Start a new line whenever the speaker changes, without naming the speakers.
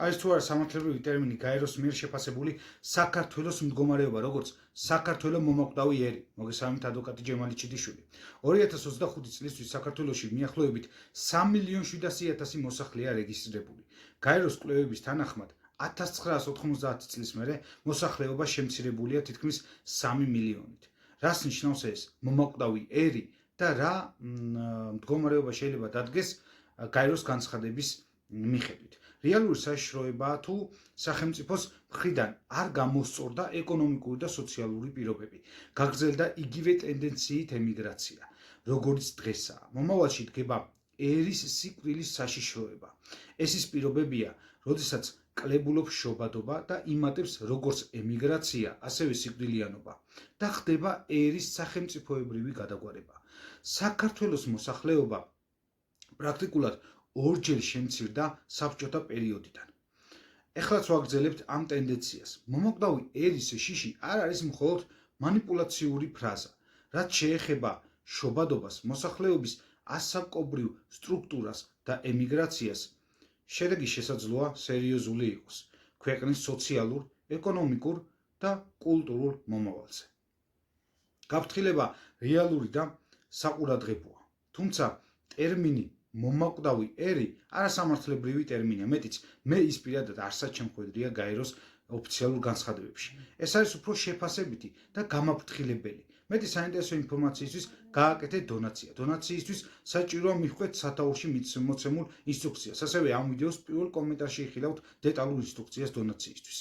არის თუ არა სამართლებრივი ტერმინი გაეროს მიერ შეფასებული საქართველოს მდგომარეობა, როგორც საქართველოს მომაკვდავი ერი, მოგესალმებით ადვოკატი ჯემალი ჩიტიშვილი. 2025 წლისთვის საქართველოში მიახლოებით 3.700.000 მოსახლეა რეგისტრირებული. გაეროს კვლევების თანახმად 1990 წლის მერე მოსახლეობა შემცირებულია თითქმის 3 მილიონით. რას ნიშნავს ეს? მომაკვდავი ერი და რა მდგომარეობა შეიძლება დადგეს გაეროს განცხადების მიხედვით. რეალური საშიშროებაა თუ სახელმწიფოს მხრიდან არ გამოსწორდა ეკონომიკური და სოციალური პირობები. გაგრძელდა იგივე ტენდენციით ემიგრაცია, როგორც დღესაა. მომავალში დგება ერის სიკვდილის საშიშროება. ეს ის პირობებია, როდესაც კლებულობს შობადობა და იმატებს როგორც ემიგრაცია, ასევე სიკვდილიანობა და ხდება ერის სახელმწიფოებრივი გადაგვარება. საქართველოს მოსახლეობა პრაქტიკულად ორჯერ შემცირდა საბჭოთა პერიოდიდან. ეხლაც ვაგრძელებთ ამ ტენდენციას. მომაკვდავი ერის შიში არ არის მხოლოდ მანიპულაციური ფრაზა, რაც შეეხება შობადობას, მოსახლეობის ასაკობრივ სტრუქტურას და ემიგრაციას. შედეგი შესაძლოა სერიოზული იყოს ქვეყნის სოციალურ, ეკონომიკურ და კულტურულ მომავალზე. გაფრთხილება რეალური და საყურადღებოა. თუმცა ტერმინი მომაკვდავი ერი არასამართლებრივი ტერმინია, მეტიც მე ის პირადად არცად შემხვედრია გაეროს ოფიციალურ განცხადებებში. ეს არის უფრო შეფასებითი და გამაფრთხილებელი. მეტი საინტერესო ინფორმაციისთვის გააკეთეთ დონაცია. დონაციისთვის საჭიროა მიხვდეთ სათაურში მოცემულ ინსტრუქციას. ასევე ამ ვიდეოს პირველ კომენტარში იხილავთ დეტალურ ინსტრუქციას დონაციისთვის.